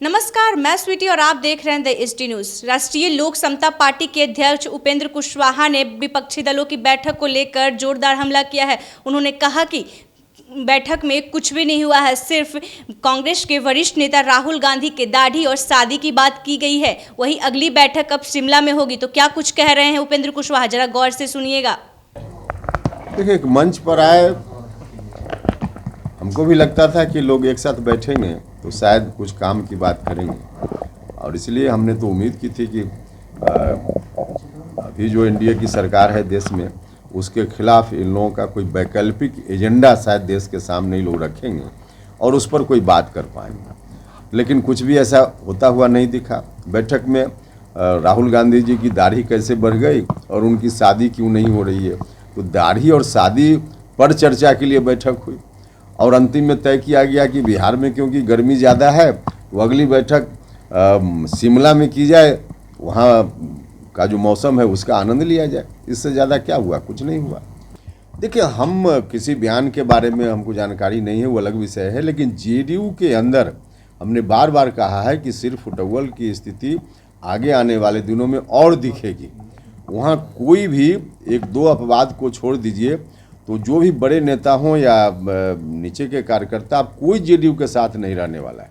नमस्कार, मैं स्वीटी और आप देख रहे हैं द एसटी न्यूज। राष्ट्रीय लोक समता पार्टी के अध्यक्ष उपेंद्र कुशवाहा ने विपक्षी दलों की बैठक को लेकर जोरदार हमला किया है। उन्होंने कहा कि बैठक में कुछ भी नहीं हुआ है, सिर्फ कांग्रेस के वरिष्ठ नेता राहुल गांधी के दाढ़ी और शादी की बात की गई है। वहीं अगली बैठक अब शिमला में होगी। तो क्या कुछ कह रहे हैं उपेंद्र कुशवाहा, जरा गौर से सुनिएगा। देखिए, एक मंच पर आए, हमको भी लगता था कि लोग एक साथ बैठेंगे तो शायद कुछ काम की बात करेंगे, और इसलिए हमने तो उम्मीद की थी कि अभी जो एनडीए की सरकार है देश में, उसके खिलाफ इन लोगों का कोई वैकल्पिक एजेंडा शायद देश के सामने ही लोग रखेंगे और उस पर कोई बात कर पाएंगे। लेकिन कुछ भी ऐसा होता हुआ नहीं दिखा। बैठक में राहुल गांधी जी की दाढ़ी कैसे बढ़ गई और उनकी शादी क्यों नहीं हो रही है, तो दाढ़ी और शादी पर चर्चा के लिए बैठक हुई और अंतिम में तय किया गया कि बिहार में क्योंकि गर्मी ज़्यादा है तो अगली बैठक शिमला में की जाए, वहाँ का जो मौसम है उसका आनंद लिया जाए। इससे ज़्यादा क्या हुआ? कुछ नहीं हुआ। देखिए, हम किसी बयान के बारे में हमको जानकारी नहीं है, वो अलग विषय है, लेकिन जेडीयू के अंदर हमने बार बार कहा है कि सिर फुटबॉल की स्थिति आगे आने वाले दिनों में और दिखेगी। वहाँ कोई भी एक दो अपवाद को छोड़ दीजिए तो जो भी बड़े नेता हों या नीचे के कार्यकर्ता, कोई जेडीयू के साथ नहीं रहने वाला है।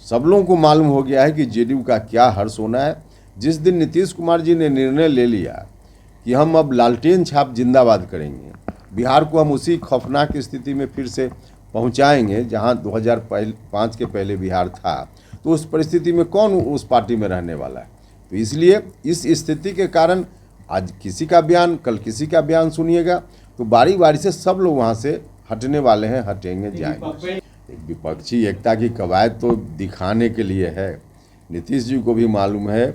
सब लोगों को मालूम हो गया है कि जेडीयू का क्या हर्ष होना है। जिस दिन नीतीश कुमार जी ने निर्णय ले लिया कि हम अब लालटेन छाप जिंदाबाद करेंगे, बिहार को हम उसी खौफनाक स्थिति में फिर से पहुंचाएंगे जहां 2005 के पहले बिहार था, तो उस परिस्थिति में कौन उस पार्टी में रहने वाला है। तो इसलिए इस स्थिति के कारण आज किसी का बयान, कल किसी का बयान सुनिएगा तो बारी बारी से सब लोग वहाँ से हटने वाले हैं, हटेंगे, जाएंगे। विपक्षी एकता की कवायद तो दिखाने के लिए है। नीतीश जी को भी मालूम है,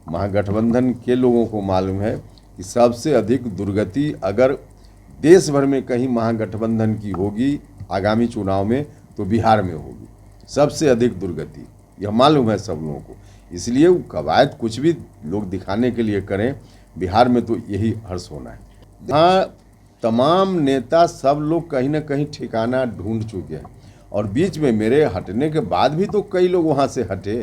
महागठबंधन के लोगों को मालूम है कि सबसे अधिक दुर्गति अगर देश भर में कहीं महागठबंधन की होगी आगामी चुनाव में तो बिहार में होगी। सबसे अधिक दुर्गति यह मालूम है सब लोगों को। इसलिए वो कवायद कुछ भी लोग दिखाने के लिए करें, बिहार में तो यही हर्ष होना है। हाँ, तमाम नेता सब लोग कहीं ना कहीं ठिकाना ढूंढ चुके हैं और बीच में मेरे हटने के बाद भी तो कई लोग वहाँ से हटे।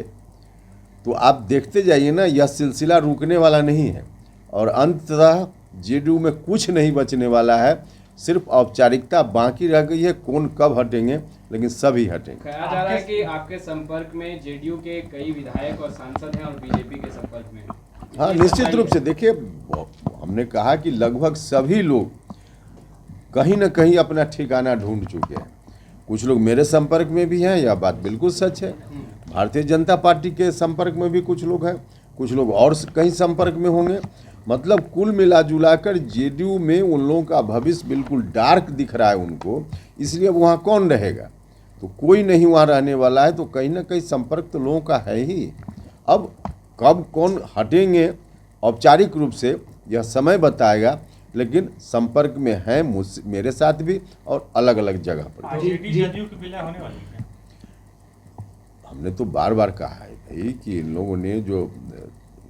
तो आप देखते जाइए ना, यह सिलसिला रुकने वाला नहीं है और अंततः जेडीयू में कुछ नहीं बचने वाला है। सिर्फ औपचारिकता बाकी रह गई है, कौन कब हटेंगे, लेकिन सभी हटेंगे। कहा जा रहा है कि आपके संपर्क में जेडीयू के कई विधायक और सांसद हैं और बीजेपी के संपर्क में। हाँ, निश्चित रूप से। देखिए, हमने कहा कि लगभग सभी लोग कहीं ना कहीं अपना ठिकाना ढूंढ चुके हैं। कुछ लोग मेरे संपर्क में भी हैं, यह बात बिल्कुल सच है। भारतीय जनता पार्टी के संपर्क में भी कुछ लोग हैं, कुछ लोग और कहीं संपर्क में होंगे। मतलब कुल मिला जुलाकर जेडीयू में उन लोगों का भविष्य बिल्कुल डार्क दिख रहा है उनको। इसलिए वहाँ कौन रहेगा? तो कोई नहीं वहाँ रहने वाला है। तो कहीं ना कहीं संपर्क तो लोगों का है ही। अब कब कौन हटेंगे औपचारिक रूप से यह समय बताएगा, लेकिन संपर्क में है मेरे साथ भी और अलग अलग जगह पर। जेडीयू की विलय होने वाली है। हमने तो बार बार कहा है भाई कि इन लोगों ने जो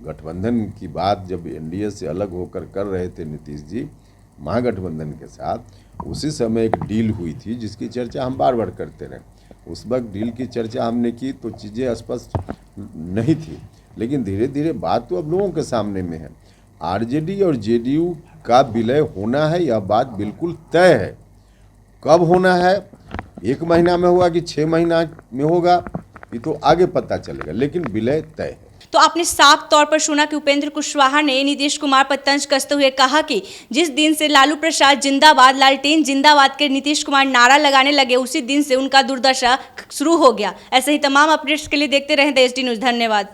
गठबंधन की बात जब एनडीए से अलग होकर कर रहे थे नीतीश जी महागठबंधन के साथ, उसी समय एक डील हुई थी जिसकी चर्चा हम बार बार करते रहे। उस वक्त डील की चर्चा हमने की तो चीज़ें स्पष्ट नहीं थी, लेकिन धीरे धीरे बात तो अब लोगों के सामने में है। आरजेडी और जेडीयू का विलय होना है, यह बात बिल्कुल तय है। कब होना है, 1 महीना में होगा कि 6 महीना में होगा, ये तो आगे पता चलेगा, लेकिन विलय तय है। तो आपने साफ तौर पर सुना कि उपेंद्र कुशवाहा ने नीतीश कुमार पर तंज कसते हुए कहा कि जिस दिन से लालू प्रसाद जिंदाबाद, लालटेन जिंदाबाद के नीतीश कुमार नारा लगाने लगे, उसी दिन से उनका दुर्दशा शुरू हो गया। ऐसे ही तमाम अपडेट्स के लिए देखते रहें द एसटी न्यूज़। धन्यवाद।